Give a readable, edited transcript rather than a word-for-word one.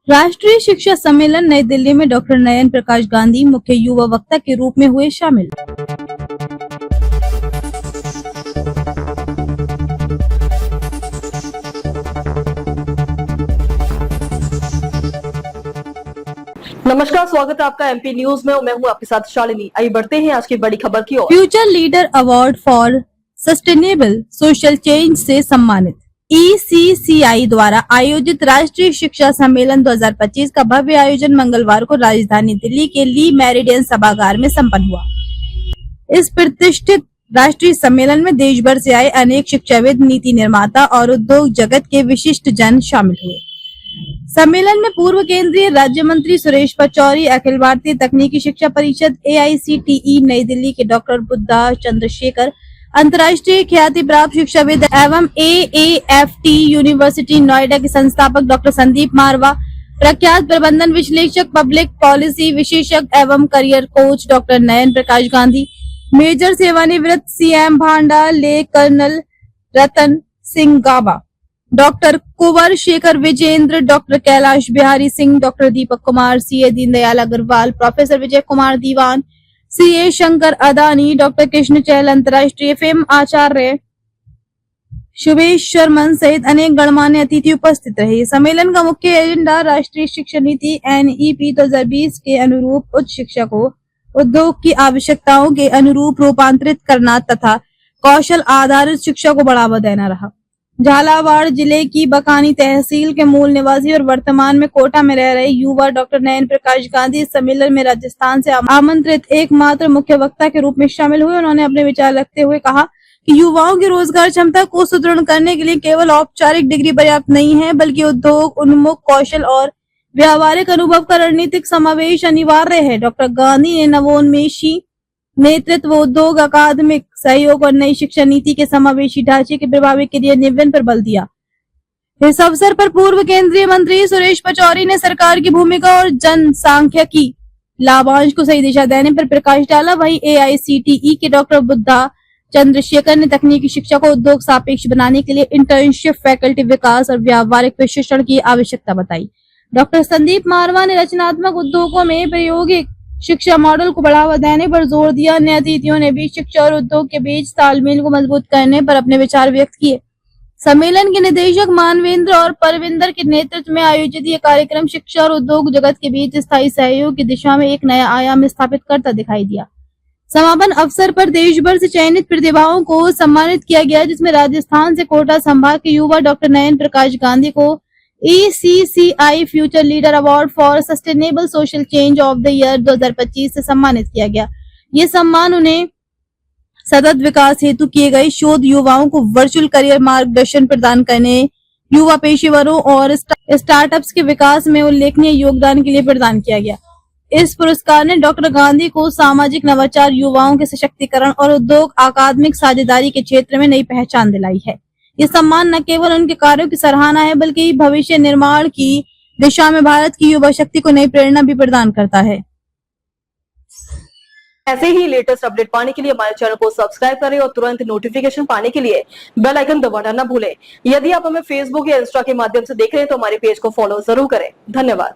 राष्ट्रीय शिक्षा सम्मेलन नई दिल्ली में डॉक्टर नयन प्रकाश गांधी मुख्य युवा वक्ता के रूप में हुए शामिल। नमस्कार, स्वागत है आपका एमपी न्यूज में। मैं हूं आपके साथ शालिनी। आइए बढ़ते हैं आज की बड़ी खबर की ओर। Future leader award for sustainable social change से सम्मानित। ECCI द्वारा आयोजित राष्ट्रीय शिक्षा सम्मेलन 2025 का भव्य आयोजन मंगलवार को राजधानी दिल्ली के ली मेरिडियन सभागार में संपन्न हुआ। इस प्रतिष्ठित राष्ट्रीय सम्मेलन में देश भर से आए अनेक शिक्षाविद, नीति निर्माता और उद्योग जगत के विशिष्ट जन शामिल हुए। सम्मेलन में पूर्व केंद्रीय राज्य मंत्री सुरेश पचौरी, अखिल भारतीय तकनीकी शिक्षा परिषद AICTE नई दिल्ली के डॉक्टर बुद्धा चंद्रशेखर, अंतर्राष्ट्रीय ख्याति प्राप्त शिक्षाविद एवं AAFT यूनिवर्सिटी नोएडा के संस्थापक डॉक्टर संदीप मारवा, प्रख्यात प्रबंधन विश्लेषक, पब्लिक पॉलिसी विशेषज्ञ एवं करियर कोच डॉक्टर नयन प्रकाश गांधी, मेजर सेवानिवृत्त CM भांडा, ले कर्नल रतन सिंह गाबा, डॉक्टर कुंवर Shekhar Vijendra, doctor Kailash Bihari Singh, doctor Deepak Kumar, CA Deendayal Agarwal, professor Vijay Kumar दीवान, CA शंकर अदानी, डॉक्टर कृष्ण चहल, अंतर्राष्ट्रीय फिल्म आचार्य शुभेश शर्मन सहित अनेक गणमान्य अतिथि उपस्थित रहे। सम्मेलन का मुख्य एजेंडा राष्ट्रीय शिक्षा नीति NEP 2020 के अनुरूप उच्च शिक्षा को उद्योग की आवश्यकताओं के अनुरूप रूपांतरित करना तथा कौशल आधारित शिक्षा को बढ़ावा देना रहा। झालावाड़ जिले की बकानी तहसील के मूल निवासी और वर्तमान में कोटा में रह रहे युवा डॉक्टर नयन प्रकाश गांधी इस सम्मेलन में राजस्थान से आमंत्रित एकमात्र मुख्य वक्ता के रूप में शामिल हुए। उन्होंने अपने विचार रखते हुए कहा कि युवाओं की रोजगार क्षमता को सुदृढ़ करने के लिए केवल औपचारिक डिग्री पर्याप्त नहीं है, बल्कि उद्योग उन्मुख कौशल और व्यावहारिक अनुभव का रणनीतिक समावेश अनिवार्य है। डॉक्टर गांधी ने नवोन्मेषी नेतृत्व, उद्योग, अकादमिक सहयोग और नई शिक्षा नीति के समावेशी ढांचे के प्रभावी क्रियान्वयन पर बल दिया। इस अवसर पर पूर्व केंद्रीय मंत्री सुरेश पचौरी ने सरकार की भूमिका और जनसांख्यिकी लाभांश को सही दिशा देने पर प्रकाश डाला। वहीं AICTE के डॉक्टर बुद्धा चंद्रशेखर ने तकनीकी शिक्षा को उद्योग सापेक्ष बनाने के लिए इंटर्नशिप, फैकल्टी विकास और व्यावहारिक प्रशिक्षण की आवश्यकता बताई। डॉक्टर संदीप मारवा ने रचनात्मक उद्योगों में प्रायोगिक शिक्षा मॉडल को बढ़ावा देने पर जोर दिया। अन्य अतिथियों ने भी शिक्षा और उद्योग के बीच तालमेल को मजबूत करने पर अपने विचार व्यक्त किए। सम्मेलन के निदेशक मानवेंद्र और परविंदर के नेतृत्व में आयोजित ये कार्यक्रम शिक्षा और उद्योग जगत के बीच स्थायी सहयोग की दिशा में एक नया आयाम स्थापित करता दिखाई दिया। समापन अवसर पर देश भर से चयनित प्रतिभाओं को सम्मानित किया गया, जिसमें राजस्थान से कोटा संभाग के युवा डॉक्टर नयन प्रकाश गांधी को ECCI future leader award for sustainable social change of the year 2025 से सम्मानित किया गया। ये सम्मान उन्हें सतत विकास हेतु किए गए शोध, युवाओं को वर्चुअल करियर मार्गदर्शन प्रदान करने, युवा पेशेवरों और स्टार्टअप्स के विकास में उल्लेखनीय योगदान के लिए प्रदान किया गया। इस पुरस्कार ने डॉक्टर गांधी को सामाजिक नवाचार, युवाओं के सशक्तिकरण और उद्योग अकादमिक साझेदारी के क्षेत्र में नई पहचान दिलाई है। ये सम्मान न केवल उनके कार्यों की सराहना है, बल्कि भविष्य निर्माण की दिशा में भारत की युवा शक्ति को नई प्रेरणा भी प्रदान करता है। ऐसे ही लेटेस्ट अपडेट पाने के लिए हमारे चैनल को सब्सक्राइब करें और तुरंत नोटिफिकेशन पाने के लिए बेल आइकन दबाना न भूलें। यदि आप हमें फेसबुक या इंस्टा के माध्यम से देख रहे हैं तो हमारे पेज को फॉलो जरूर करें। धन्यवाद।